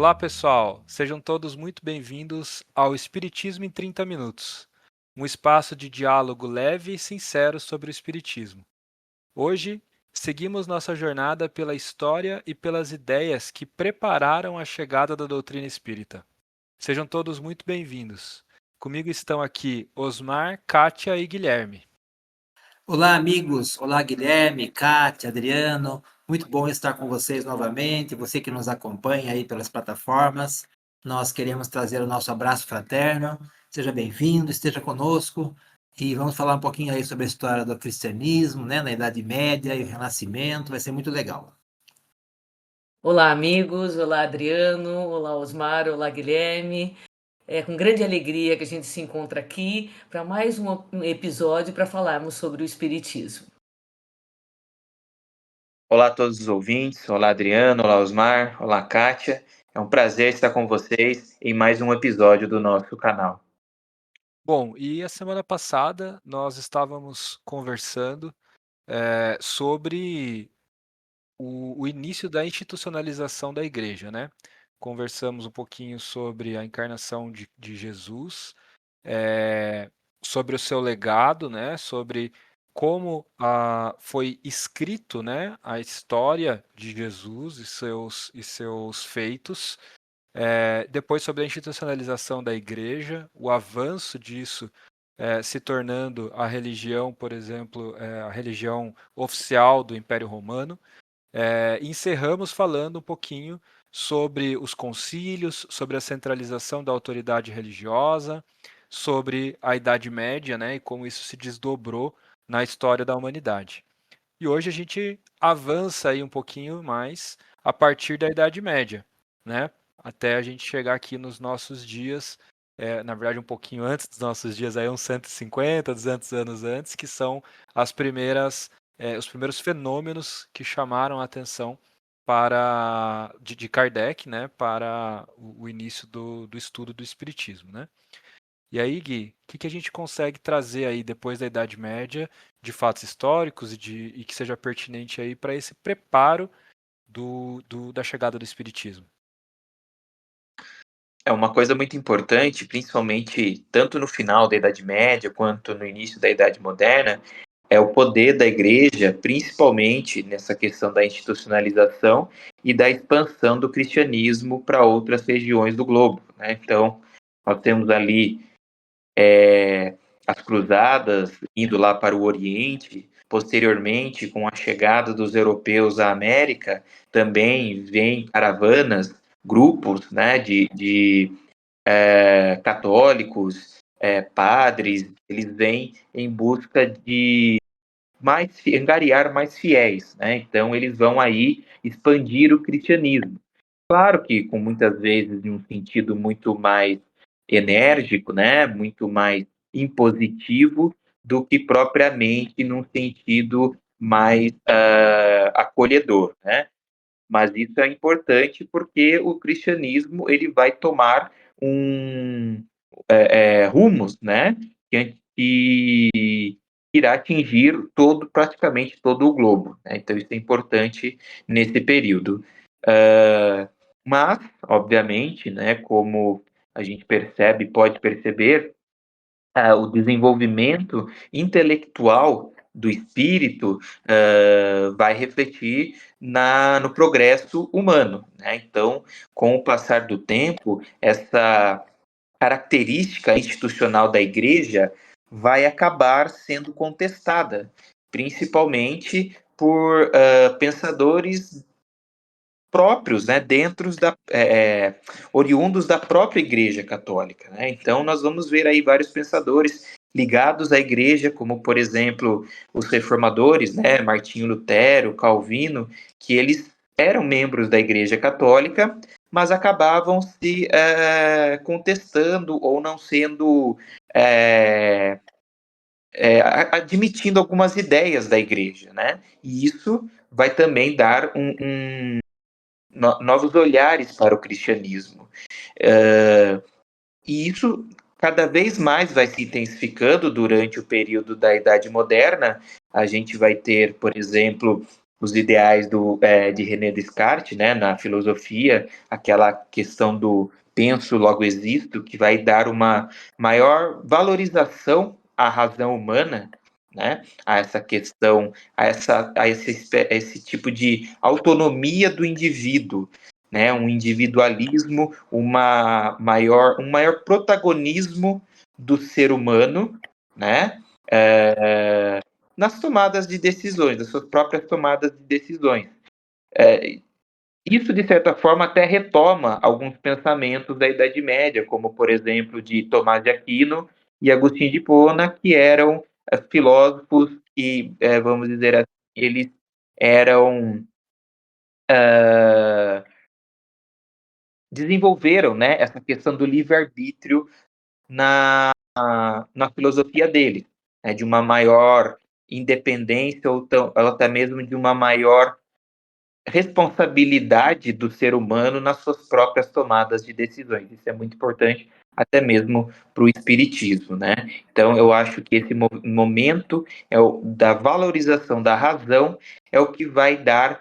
Olá, pessoal! Sejam todos muito bem-vindos ao Espiritismo em 30 Minutos, um espaço de diálogo leve e sincero sobre o Espiritismo. Hoje, seguimos nossa jornada pela história e pelas ideias que prepararam a chegada da doutrina espírita. Sejam todos muito bem-vindos. Comigo estão aqui Osmar, Kátia e Guilherme. Olá, amigos. Olá, Guilherme, Kátia, Adriano. Muito bom estar com vocês novamente. Você que nos acompanha aí pelas plataformas. Nós queremos trazer o nosso abraço fraterno. Seja bem-vindo, esteja conosco. E vamos falar um pouquinho aí sobre a história do cristianismo, né, na Idade Média e o Renascimento. Vai ser muito legal. Olá, amigos. Olá, Adriano. Olá, Osmar. Olá, Guilherme. É com grande alegria que a gente se encontra aqui para mais um episódio para falarmos sobre o Espiritismo. Olá a todos os ouvintes, olá Adriano, olá Osmar, olá Kátia. É um prazer estar com vocês em mais um episódio do nosso canal. Bom, e a semana passada nós estávamos conversando sobre o início da institucionalização da igreja, né? Conversamos um pouquinho sobre a encarnação de Jesus, eh, sobre o seu legado, né? Sobre como foi escrito, né, a história de Jesus e seus feitos. Depois sobre a institucionalização da igreja, o avanço disso se tornando a religião, por exemplo, a religião oficial do Império Romano. Encerramos falando um pouquinho sobre os concílios, sobre a centralização da autoridade religiosa, sobre a Idade Média, né, e como isso se desdobrou na história da humanidade. E hoje a gente avança aí um pouquinho mais a partir da Idade Média, né, até a gente chegar aqui nos nossos dias, na verdade um pouquinho antes dos nossos dias, aí uns 150, 200 anos antes, que são os primeiros fenômenos que chamaram a atenção de Kardec, né, para o início do estudo do Espiritismo, né? E aí, Gui, o que a gente consegue trazer aí depois da Idade Média de fatos históricos e que seja pertinente aí para esse preparo da chegada do Espiritismo? É uma coisa muito importante, principalmente tanto no final da Idade Média quanto no início da Idade Moderna, é o poder da Igreja, principalmente nessa questão da institucionalização e da expansão do cristianismo para outras regiões do globo, né? Então, nós temos ali as cruzadas indo lá para o Oriente, posteriormente, com a chegada dos europeus à América, também vêm caravanas, grupos, né, de católicos, padres, eles vêm em busca de angariar mais fiéis, né? Então eles vão aí expandir o cristianismo. Claro que com muitas vezes em um sentido muito mais enérgico, né? Muito mais impositivo do que propriamente num sentido mais acolhedor, né? Mas isso é importante porque o cristianismo ele vai tomar rumos, né? Que irá atingir praticamente todo o globo, né? Então isso é importante nesse período. Mas, obviamente, né, como a gente pode perceber, o desenvolvimento intelectual do espírito vai refletir no progresso humano, né? Então, com o passar do tempo, essa característica institucional da igreja vai acabar sendo contestada, principalmente por pensadores próprios, né, oriundos da própria Igreja Católica, né? Então nós vamos ver aí vários pensadores ligados à Igreja, como por exemplo os reformadores, né, Martinho Lutero, Calvino, que eles eram membros da Igreja Católica, mas acabavam se contestando ou não sendo admitindo algumas ideias da Igreja, né? E isso vai também dar novos olhares para o cristianismo. E isso cada vez mais vai se intensificando durante o período da Idade Moderna. A gente vai ter, por exemplo, os ideais de René Descartes, né, na filosofia, aquela questão do penso, logo existo, que vai dar uma maior valorização à razão humana, né, a essa questão, a esse tipo de autonomia do indivíduo, né, um individualismo, um maior protagonismo do ser humano, né, nas tomadas de decisões, das suas próprias tomadas de decisões. Isso, de certa forma, até retoma alguns pensamentos da Idade Média, como, por exemplo, de Tomás de Aquino e Agostinho de Hipona, que eram filósofos que, vamos dizer assim, eles eram desenvolveram, né, essa questão do livre-arbítrio na filosofia dele, né, de uma maior independência ou até mesmo de uma maior responsabilidade do ser humano nas suas próprias tomadas de decisões. Isso é muito importante, até mesmo para o espiritismo, né? Então, eu acho que esse momento da valorização da razão é o que vai dar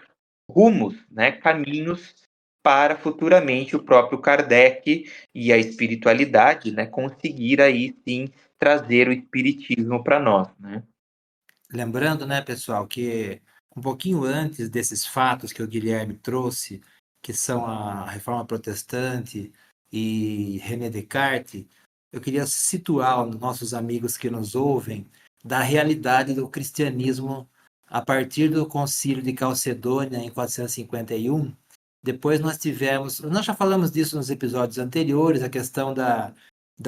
rumos, né, caminhos para futuramente o próprio Kardec e a espiritualidade, né, conseguir aí sim trazer o espiritismo para nós, né? Lembrando, né, pessoal, que um pouquinho antes desses fatos que o Guilherme trouxe, que são a Reforma Protestante e René Descartes, eu queria situar os nossos amigos que nos ouvem da realidade do cristianismo a partir do Concílio de Calcedônia em 451. Depois nós já falamos disso nos episódios anteriores, a questão da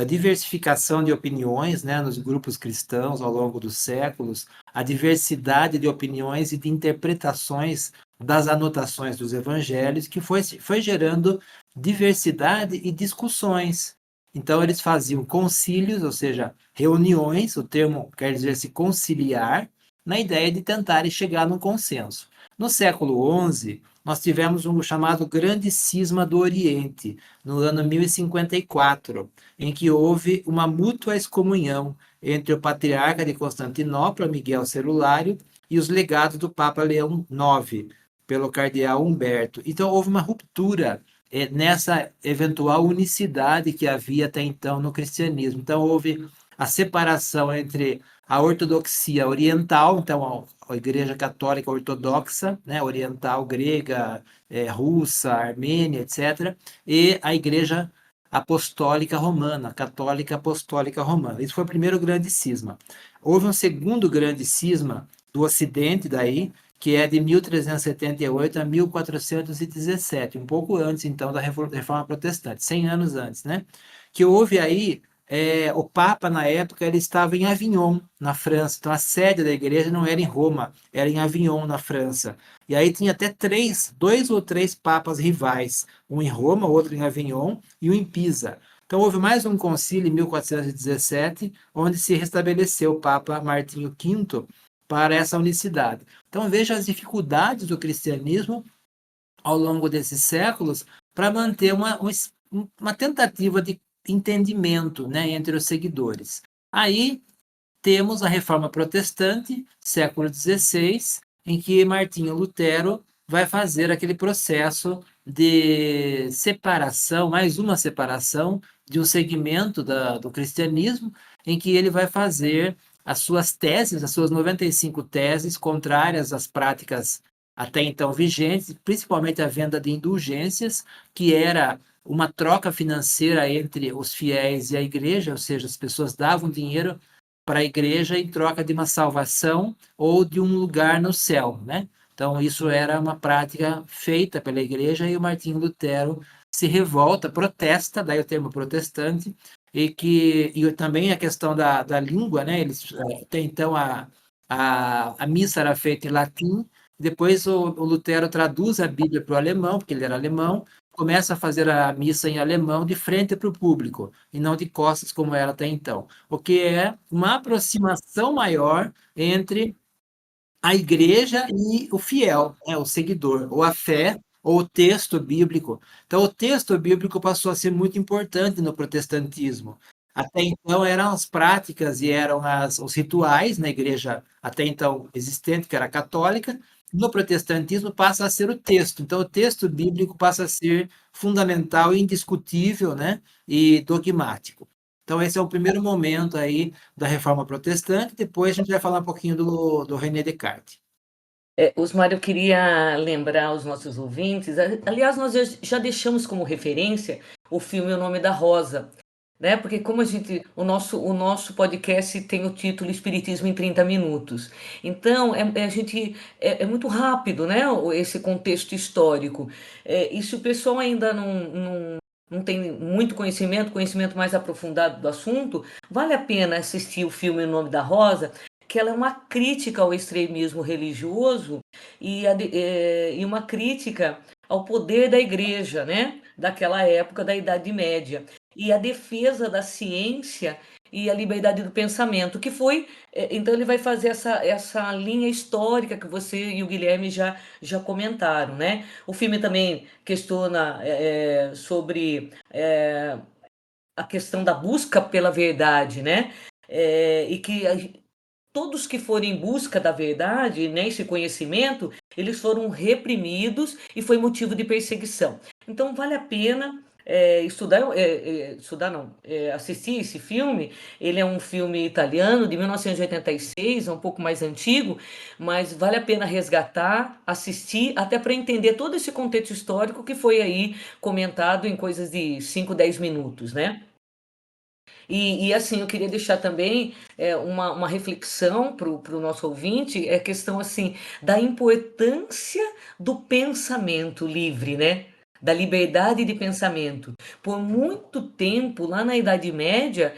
diversificação de opiniões, né, nos grupos cristãos ao longo dos séculos, a diversidade de opiniões e de interpretações das anotações dos evangelhos, que foi gerando diversidade e discussões. Então, eles faziam concílios, ou seja, reuniões, o termo quer dizer se conciliar, na ideia de tentarem chegar num consenso. No século XI, nós tivemos um chamado Grande Cisma do Oriente, no ano 1054, em que houve uma mútua excomunhão entre o patriarca de Constantinopla, Miguel Celulário, e os legados do Papa Leão IX, pelo cardeal Humberto. Então, houve uma ruptura nessa eventual unicidade que havia até então no cristianismo. Então, houve a separação entre a ortodoxia oriental, então a Igreja Católica Ortodoxa, né, oriental, grega, russa, armênia, etc., e a Igreja Apostólica Romana, Católica Apostólica Romana. Isso foi o primeiro grande cisma. Houve um segundo grande cisma do Ocidente daí, que é de 1378 a 1417, um pouco antes, então, da Reforma Protestante, 100 anos antes, né? Que houve aí, o Papa, na época, ele estava em Avignon, na França, então a sede da igreja não era em Roma, era em Avignon, na França. E aí tinha até dois ou três papas rivais, um em Roma, outro em Avignon e um em Pisa. Então houve mais um concílio em 1417, onde se restabeleceu o Papa Martinho V para essa unicidade. Então veja as dificuldades do cristianismo ao longo desses séculos para manter uma tentativa de entendimento, né, entre os seguidores. Aí temos a Reforma Protestante, século XVI, em que Martinho Lutero vai fazer aquele processo de separação, mais uma separação de um segmento do cristianismo, em que ele vai fazer as suas teses, as suas 95 teses contrárias às práticas até então vigentes, principalmente a venda de indulgências, que era uma troca financeira entre os fiéis e a igreja, ou seja, as pessoas davam dinheiro para a igreja em troca de uma salvação ou de um lugar no céu, né? Então, isso era uma prática feita pela igreja e o Martinho Lutero se revolta, protesta, daí o termo protestante, e também a questão da língua, né? Eles, até então, a missa era feita em latim, depois o Lutero traduz a Bíblia para o alemão, porque ele era alemão, começa a fazer a missa em alemão de frente para o público, e não de costas, como era até então. O que é uma aproximação maior entre a igreja e o fiel, né, o seguidor, ou a fé, ou o texto bíblico. Então, o texto bíblico passou a ser muito importante no protestantismo. Até então eram as práticas e eram os rituais na igreja até então existente, que era católica, no protestantismo passa a ser o texto. Então, o texto bíblico passa a ser fundamental, indiscutível, né, e dogmático. Então, esse é o primeiro momento aí da Reforma Protestante. Depois a gente vai falar um pouquinho do René Descartes. Osmar, eu queria lembrar aos nossos ouvintes, aliás, nós já deixamos como referência o filme O Nome da Rosa, né? Porque como o nosso podcast tem o título Espiritismo em 30 Minutos. Então, é muito rápido, né? Esse contexto histórico. E se o pessoal ainda não tem muito conhecimento mais aprofundado do assunto, vale a pena assistir o filme O Nome da Rosa, que ela é uma crítica ao extremismo religioso e uma crítica ao poder da igreja, né? Daquela época da Idade Média. E a defesa da ciência e a liberdade do pensamento, que foi. Então, ele vai fazer essa linha histórica que você e o Guilherme já comentaram, né? O filme também questiona sobre a questão da busca pela verdade, né? E que todos que forem em busca da verdade, né, esse conhecimento, eles foram reprimidos e foi motivo de perseguição. Então vale a pena assistir esse filme. Ele é um filme italiano de 1986, é um pouco mais antigo, mas vale a pena resgatar, assistir, até para entender todo esse contexto histórico que foi aí comentado em coisas de 5, 10 minutos, né? E assim, eu queria deixar também uma reflexão para o nosso ouvinte, é a questão assim, da importância do pensamento livre, né? Da liberdade de pensamento. Por muito tempo, lá na Idade Média,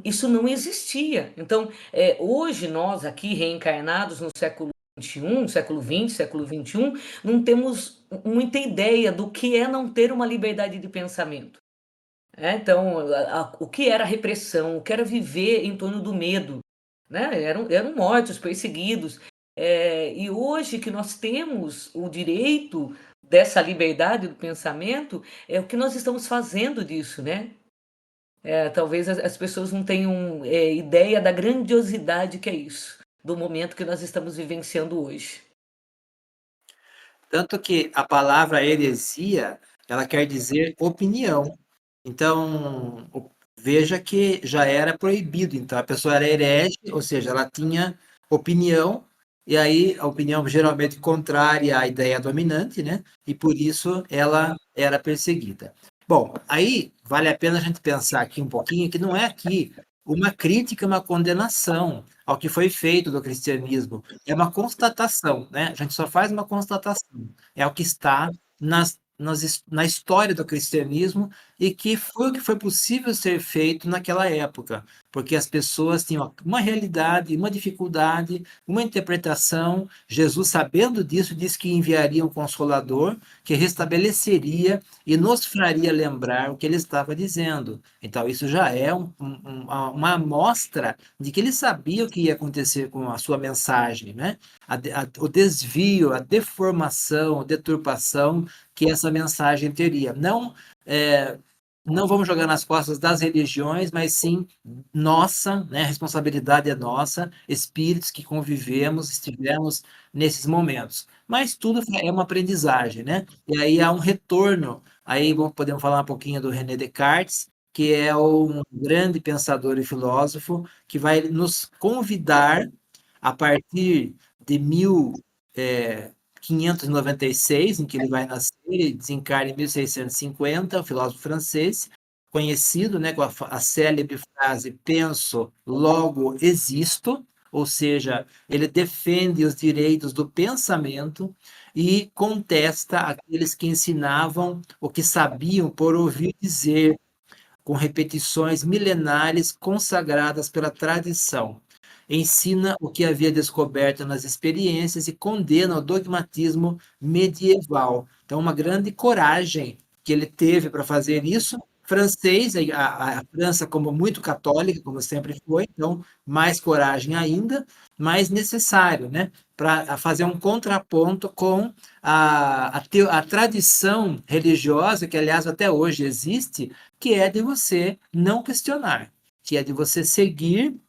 isso não existia. Então, hoje nós aqui, reencarnados no século XXI, século XX, século XXI, não temos muita ideia do que é não ter uma liberdade de pensamento. Então, o que era repressão, o que era viver em torno do medo, né? Eram mortos, perseguidos. E hoje que nós temos o direito dessa liberdade do pensamento, é o que nós estamos fazendo disso, né? Talvez as pessoas não tenham ideia da grandiosidade que é isso, do momento que nós estamos vivenciando hoje. Tanto que a palavra heresia, ela quer dizer opinião. Então, veja que já era proibido. Então, a pessoa era herege, ou seja, ela tinha opinião, e aí a opinião geralmente contrária à ideia dominante, né? E por isso ela era perseguida. Bom, aí vale a pena a gente pensar aqui um pouquinho que não é aqui uma crítica, uma condenação ao que foi feito do cristianismo. É uma constatação, né? A gente só faz uma constatação. É o que está na história do cristianismo e que foi o que foi possível ser feito naquela época, porque as pessoas tinham uma realidade, uma dificuldade, uma interpretação. Jesus, sabendo disso, disse que enviaria um consolador que restabeleceria e nos faria lembrar o que ele estava dizendo. Então, isso já é uma amostra de que ele sabia o que ia acontecer com a sua mensagem, né? O desvio, a deformação, a deturpação que essa mensagem teria. Não vamos jogar nas costas das religiões, mas sim nossa, né? A responsabilidade é nossa, espíritos que convivemos, estivemos nesses momentos. Mas tudo é uma aprendizagem, né? E aí há um retorno. Aí podemos falar um pouquinho do René Descartes, que é um grande pensador e filósofo que vai nos convidar a partir de 1596, em que ele vai nascer, ele desencarna em 1650, o filósofo francês, conhecido, né, com a célebre frase penso, logo existo, ou seja, ele defende os direitos do pensamento e contesta aqueles que ensinavam o que sabiam por ouvir dizer, com repetições milenares consagradas pela tradição. Ensina o que havia descoberto nas experiências e condena o dogmatismo medieval. Então, uma grande coragem que ele teve para fazer isso. Francês, a França como muito católica, como sempre foi, então mais coragem ainda, mais necessário, né, para fazer um contraponto com a tradição religiosa, que aliás até hoje existe, que é de você não questionar, que é de você seguir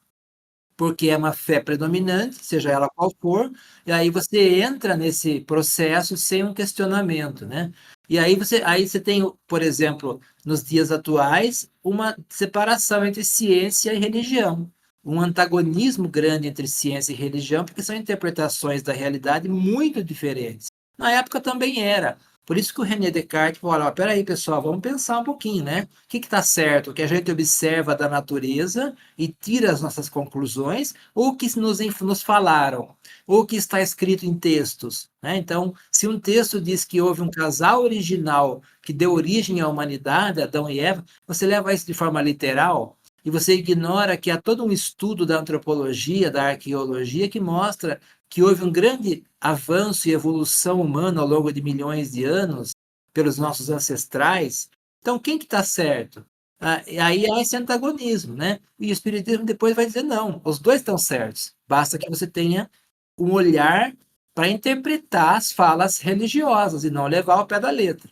porque é uma fé predominante, seja ela qual for, e aí você entra nesse processo sem um questionamento, né? E aí você tem, por exemplo, nos dias atuais, uma separação entre ciência e religião, um antagonismo grande entre ciência e religião, porque são interpretações da realidade muito diferentes. Na época também era. Por isso que o René Descartes falou, olha, peraí, pessoal, vamos pensar um pouquinho, né? O que está certo? O que a gente observa da natureza e tira as nossas conclusões, ou o que nos falaram, ou o que está escrito em textos, né? Então, se um texto diz que houve um casal original que deu origem à humanidade, Adão e Eva, você leva isso de forma literal? E você ignora que há todo um estudo da antropologia, da arqueologia, que mostra que houve um grande avanço e evolução humana ao longo de milhões de anos pelos nossos ancestrais. Então, quem que está certo? Aí há esse antagonismo, né? E o Espiritismo depois vai dizer, não, os dois estão certos. Basta que você tenha um olhar para interpretar as falas religiosas e não levar ao pé da letra.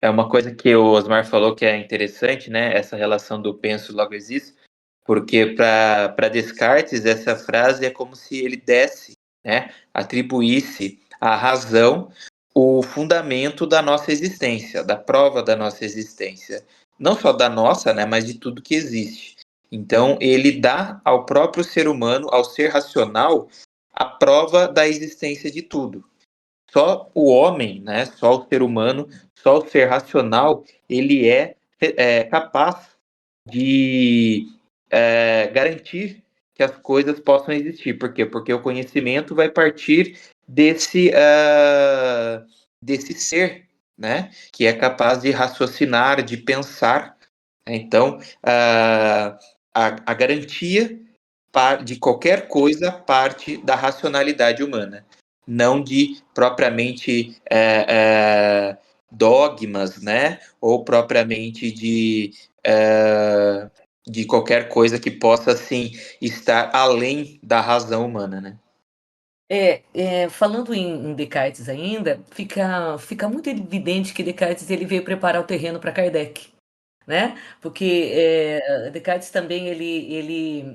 É uma coisa que o Osmar falou que é interessante, né? Essa relação do penso logo existo, porque para Descartes essa frase é como se ele desse, né? Atribuísse à razão o fundamento da nossa existência, da prova da nossa existência, não só da nossa, né? Mas de tudo que existe. Então ele dá ao próprio ser humano, ao ser racional, a prova da existência de tudo. Só o homem, né, só o ser humano, só o ser racional, ele é capaz de garantir que as coisas possam existir. Por quê? Porque o conhecimento vai partir desse ser, né, que é capaz de raciocinar, de pensar. Então, a garantia de qualquer coisa parte da racionalidade humana, não de propriamente dogmas, né? Ou propriamente de qualquer coisa que possa, assim, estar além da razão humana, né? Falando em Descartes ainda, fica muito evidente que Descartes ele veio preparar o terreno para Kardec, né? Porque Descartes também ele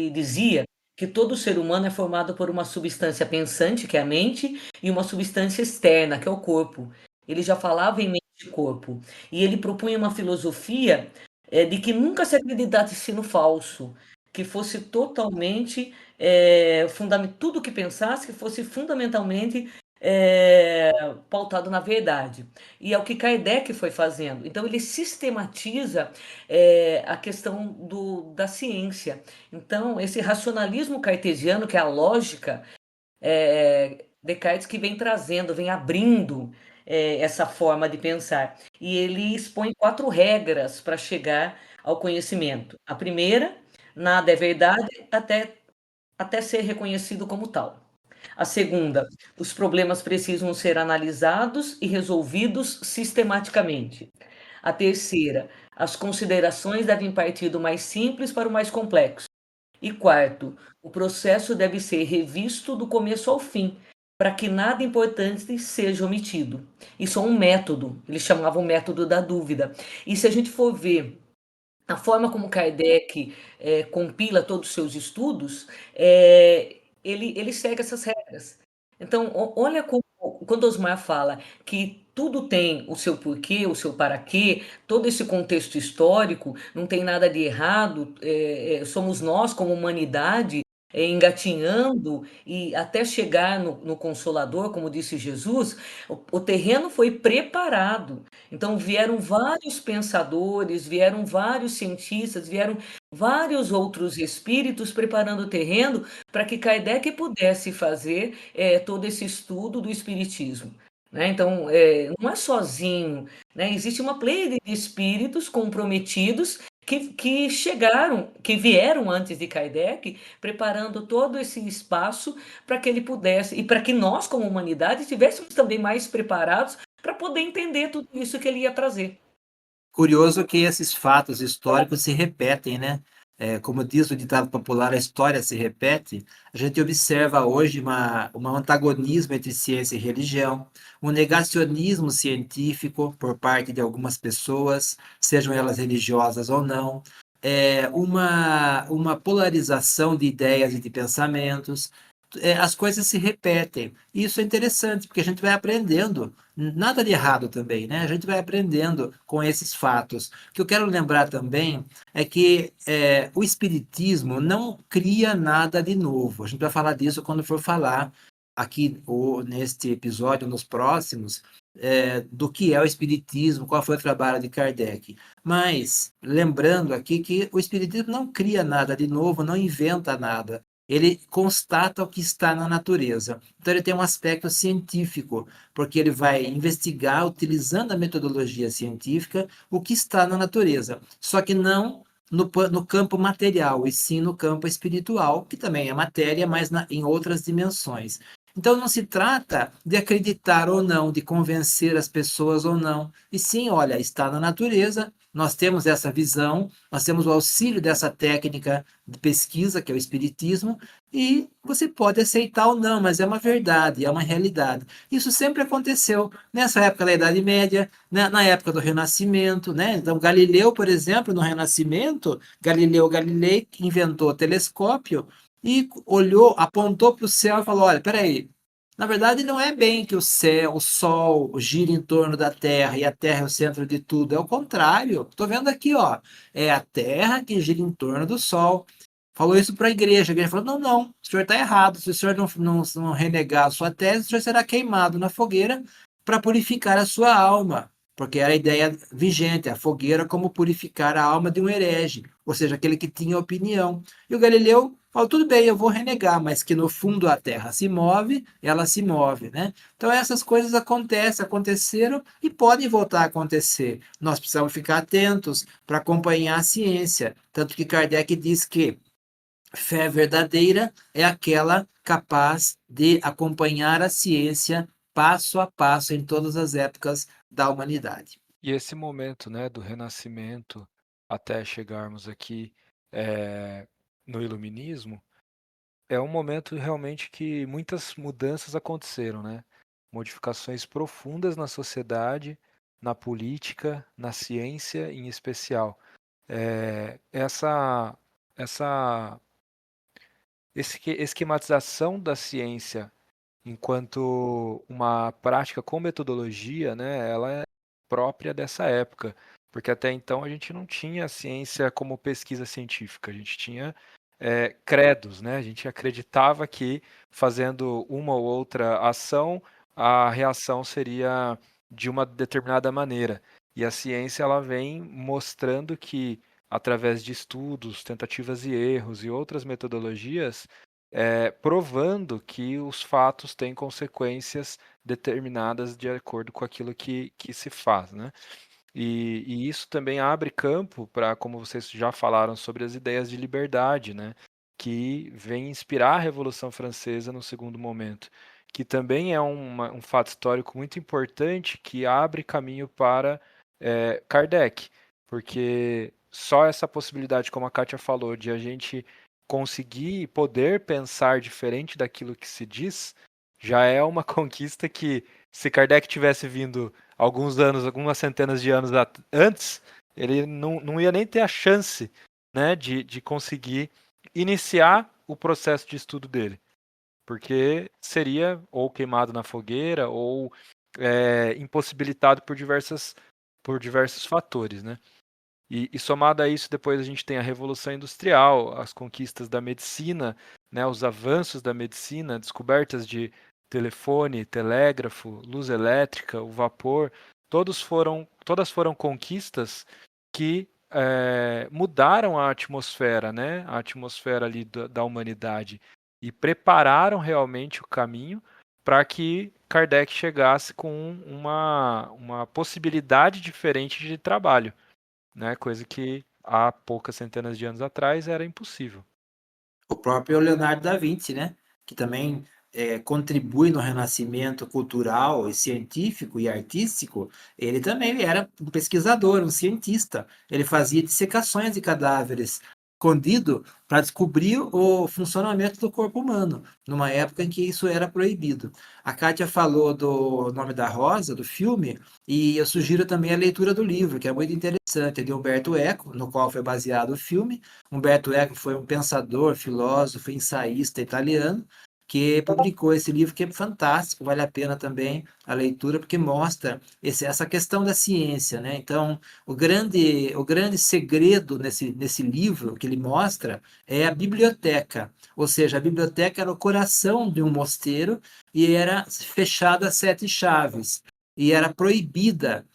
dizia que todo ser humano é formado por uma substância pensante, que é a mente, e uma substância externa, que é o corpo. Ele já falava em mente e corpo. E ele propunha uma filosofia de que nunca se acreditasse no falso, que fosse totalmente tudo que pensasse, que fosse fundamentalmente pautado na verdade. E é o que Kardec foi fazendo. Então, ele sistematiza a questão da ciência. Então, esse racionalismo cartesiano, que é a lógica, Descartes que vem trazendo, vem abrindo essa forma de pensar. E ele expõe 4 regras para chegar ao conhecimento. A primeira, nada é verdade até ser reconhecido como tal. A segunda, os problemas precisam ser analisados e resolvidos sistematicamente. A terceira, as considerações devem partir do mais simples para o mais complexo. E quarto, o processo deve ser revisto do começo ao fim, para que nada importante seja omitido. Isso é um método, eles chamavam o método da dúvida. E se a gente for ver a forma como Kardec compila todos os seus estudos, ele segue essas regras. Então, olha como, quando Osmar fala que tudo tem o seu porquê, o seu para quê, todo esse contexto histórico, não tem nada de errado, somos nós, como humanidade, engatinhando e até chegar no Consolador, como disse Jesus, o terreno foi preparado. Então vieram vários pensadores, vieram vários cientistas, vieram vários outros espíritos preparando o terreno para que Kardec pudesse fazer todo esse estudo do espiritismo. Né? Então, não é sozinho, né? Existe uma pleiade de espíritos comprometidos que chegaram, que vieram antes de Kardec, preparando todo esse espaço para que ele pudesse, e para que nós, como humanidade, estivéssemos também mais preparados para poder entender tudo isso que ele ia trazer. Curioso que esses fatos históricos se repetem, né? Como diz o ditado popular, a história se repete. A gente observa hoje um antagonismo entre ciência e religião, um negacionismo científico por parte de algumas pessoas, sejam elas religiosas ou não. uma polarização de ideias e de pensamentos. As coisas se repetem. Isso é interessante, porque a gente vai aprendendo, nada de errado também, né? A gente vai aprendendo com esses fatos. O que eu quero lembrar também é que o Espiritismo não cria nada de novo. A gente vai falar disso quando for falar aqui ou neste episódio, nos próximos, do que é o Espiritismo, qual foi o trabalho de Kardec. Mas, lembrando aqui que o Espiritismo não cria nada de novo, não inventa nada. Ele constata o que está na natureza. Então, ele tem um aspecto científico, porque ele vai investigar, utilizando a metodologia científica, o que está na natureza. Só que não no campo material, e sim no campo espiritual, que também é matéria, mas em outras dimensões. Então, não se trata de acreditar ou não, de convencer as pessoas ou não. E sim, olha, está na natureza, nós temos essa visão, nós temos o auxílio dessa técnica de pesquisa, que é o Espiritismo, e você pode aceitar ou não, mas é uma verdade, é uma realidade. Isso sempre aconteceu nessa época da Idade Média, né, na época do Renascimento, né? Então, Galileu, por exemplo, no Renascimento, Galileu Galilei inventou o telescópio e olhou, apontou para o céu e falou: olha, peraí, na verdade não é bem que o céu, o sol gira em torno da Terra e a Terra é o centro de tudo, é o contrário. Estou vendo aqui, ó, é a Terra que gira em torno do Sol. Falou isso para a igreja falou: não, não, o senhor está errado, se o senhor não renegar a sua tese, o senhor será queimado na fogueira para purificar a sua alma. Porque era a ideia vigente, a fogueira como purificar a alma de um herege, ou seja, aquele que tinha opinião. E o Galileu falou: tudo bem, eu vou renegar, mas que no fundo a Terra se move, ela se move, né? Então essas coisas acontecem, aconteceram e podem voltar a acontecer. Nós precisamos ficar atentos para acompanhar a ciência. Tanto que Kardec diz que fé verdadeira é aquela capaz de acompanhar a ciência passo a passo em todas as épocas da humanidade. E esse momento, né, do Renascimento até chegarmos aqui no Iluminismo, é um momento realmente que muitas mudanças aconteceram, né? Modificações profundas na sociedade, na política, na ciência em especial. Essa esquematização da ciência enquanto uma prática com metodologia, né, ela é própria dessa época, porque até então a gente não tinha a ciência como pesquisa científica, a gente tinha credos, né? A gente acreditava que fazendo uma ou outra ação, a reação seria de uma determinada maneira. E a ciência ela vem mostrando que através de estudos, tentativas e erros e outras metodologias, provando que os fatos têm consequências determinadas de acordo com aquilo que se faz, né? E isso também abre campo para, como vocês já falaram, sobre as ideias de liberdade, né? Que vem inspirar a Revolução Francesa no segundo momento, que também é um fato histórico muito importante que abre caminho para Kardec, porque só essa possibilidade, como a Kátia falou, de a gente conseguir poder pensar diferente daquilo que se diz, já é uma conquista que, se Kardec tivesse vindo alguns anos, algumas centenas de anos antes, ele não ia nem ter a chance, né, de conseguir iniciar o processo de estudo dele, porque seria ou queimado na fogueira ou impossibilitado por diversos fatores, né? E somado a isso, depois a gente tem a Revolução Industrial, as conquistas da medicina, né, os avanços da medicina, descobertas de telefone, telégrafo, luz elétrica, o vapor, todas foram conquistas que mudaram a atmosfera, né, a atmosfera ali da humanidade e prepararam realmente o caminho para que Kardec chegasse com uma possibilidade diferente de trabalho, né? Coisa que há poucas centenas de anos atrás era impossível. O próprio Leonardo da Vinci, né? Que também contribui no renascimento cultural e científico e artístico. Ele também era um pesquisador, um cientista. Ele fazia dissecações de cadáveres escondido para descobrir o funcionamento do corpo humano, numa época em que isso era proibido. A Kátia falou do Nome da Rosa, do filme, e eu sugiro também a leitura do livro, que é muito interessante. interessante é de Umberto Eco, no qual foi baseado o filme. Umberto Eco foi um pensador, filósofo, ensaísta italiano, que publicou esse livro que é fantástico, vale a pena também a leitura, porque mostra essa questão da ciência, né? Então, o grande segredo nesse livro que ele mostra é a biblioteca, ou seja, a biblioteca era o coração de um mosteiro e era fechada a 7 chaves, e era proibida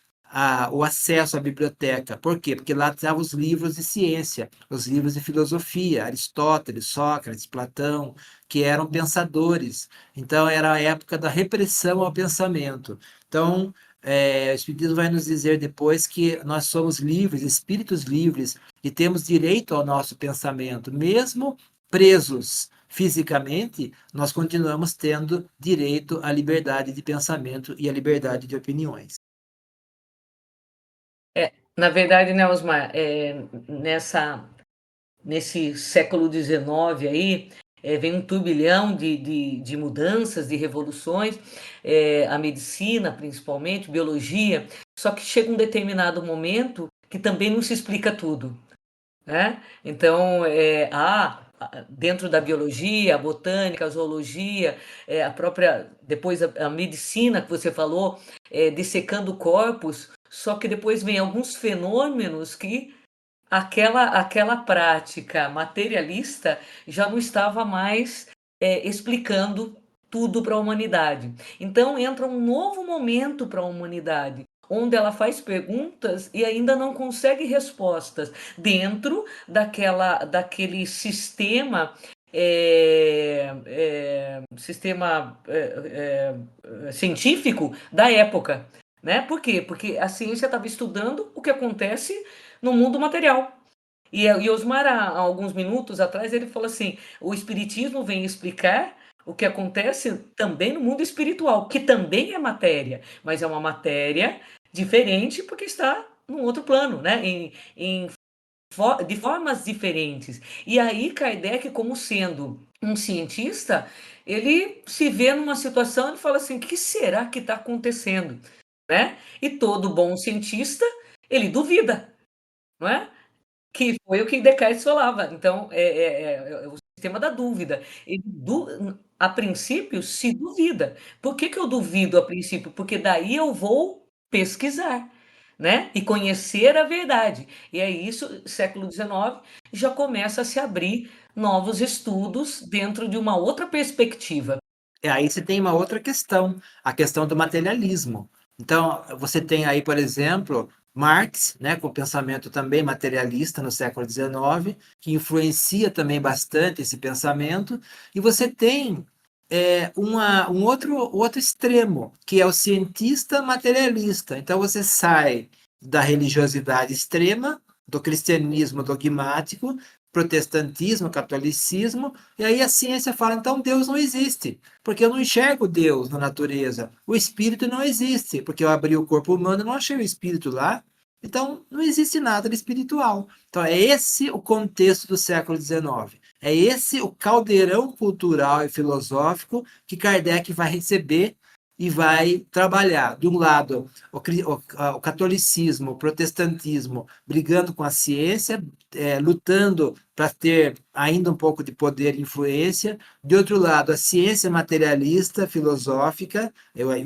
o acesso à biblioteca. Por quê? Porque lá estavam os livros de ciência, os livros de filosofia, Aristóteles, Sócrates, Platão, que eram pensadores. Então, era a época da repressão ao pensamento. Então, o Espiritismo vai nos dizer depois que nós somos livres, espíritos livres, e temos direito ao nosso pensamento, mesmo presos fisicamente, nós continuamos tendo direito à liberdade de pensamento e à liberdade de opiniões. Na verdade, né, Osmar, nesse século XIX aí, vem um turbilhão de mudanças, de revoluções, a medicina principalmente, biologia, só que chega um determinado momento que também não se explica tudo, né? Então, dentro da biologia, a botânica, a zoologia, a própria, depois a medicina que você falou, dissecando corpos, só que depois vem alguns fenômenos que aquela prática materialista já não estava mais explicando tudo para a humanidade. Então entra um novo momento para a humanidade, onde ela faz perguntas e ainda não consegue respostas dentro daquele sistema científico da época, né? Por quê? Porque a ciência estava estudando o que acontece no mundo material. E Osmar, há alguns minutos atrás, ele falou assim: o Espiritismo vem explicar o que acontece também no mundo espiritual, que também é matéria, mas é uma matéria diferente porque está num outro plano, né? De formas diferentes. E aí, Kardec, como sendo um cientista, ele se vê numa situação e fala assim: o que será que está acontecendo? Né? E todo bom cientista, ele duvida, não é? Que foi o que Descartes falava. Então, é o sistema da dúvida. A princípio, se duvida. Por que eu duvido a princípio? Porque daí eu vou pesquisar, né? E conhecer a verdade. E é isso, século XIX, já começa a se abrir novos estudos dentro de uma outra perspectiva. Aí você tem uma outra questão, a questão do materialismo. Então, você tem aí, por exemplo, Marx, né, com o pensamento também materialista no século XIX, que influencia também bastante esse pensamento, e você tem um outro extremo, que é o cientista materialista. Então, você sai da religiosidade extrema, do cristianismo dogmático, protestantismo, catolicismo, e aí a ciência fala, então Deus não existe, porque eu não enxergo Deus na natureza. O espírito não existe, porque eu abri o corpo humano e não achei o espírito lá. Então, não existe nada de espiritual. Então, é esse o contexto do século XIX. É esse o caldeirão cultural e filosófico que Kardec vai receber e vai trabalhar. De um lado, o catolicismo, o protestantismo, brigando com a ciência, lutando para ter ainda um pouco de poder e influência. De outro lado, a ciência materialista, filosófica,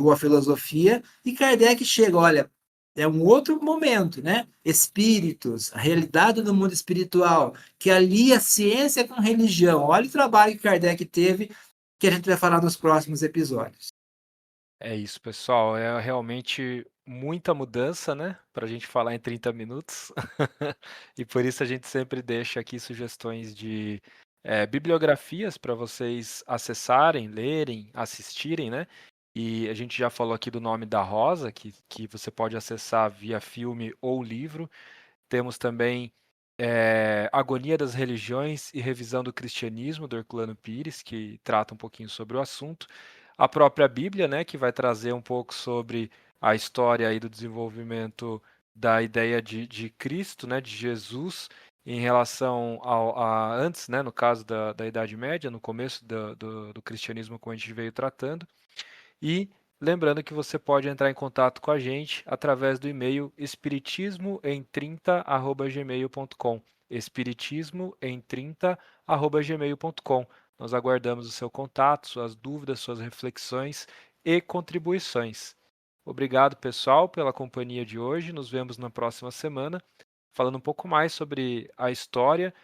ou a filosofia, e Kardec chega, olha, é um outro momento, né? Espíritos, a realidade do mundo espiritual, que alia ciência com religião. Olha o trabalho que Kardec teve, que a gente vai falar nos próximos episódios. É isso, pessoal. É realmente muita mudança, né? Para a gente falar em 30 minutos. E por isso a gente sempre deixa aqui sugestões de bibliografias para vocês acessarem, lerem, assistirem, né? E a gente já falou aqui do Nome da Rosa, que você pode acessar via filme ou livro. Temos também Agonia das Religiões e Revisão do Cristianismo, do Herculano Pires, que trata um pouquinho sobre o assunto. A própria Bíblia, né, que vai trazer um pouco sobre a história aí do desenvolvimento da ideia de Cristo, né, de Jesus, em relação a antes, né, no caso da Idade Média, no começo do cristianismo, como a gente veio tratando. E Lembrando que você pode entrar em contato com a gente através do e-mail espiritismoem30@gmail.com. espiritismoem30@gmail.com. Nós aguardamos o seu contato, suas dúvidas, suas reflexões e contribuições. Obrigado, pessoal, pela companhia de hoje. Nos vemos na próxima semana, falando um pouco mais sobre a história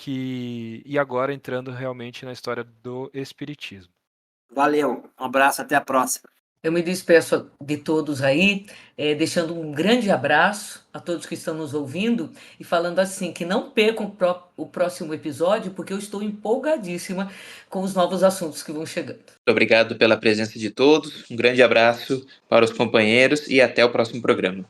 e agora entrando realmente na história do Espiritismo. Valeu, um abraço, até a próxima. Eu me despeço de todos aí, deixando um grande abraço a todos que estão nos ouvindo e falando assim, que não percam o próximo episódio, porque eu estou empolgadíssima com os novos assuntos que vão chegando. Muito obrigado pela presença de todos, um grande abraço para os companheiros e até o próximo programa.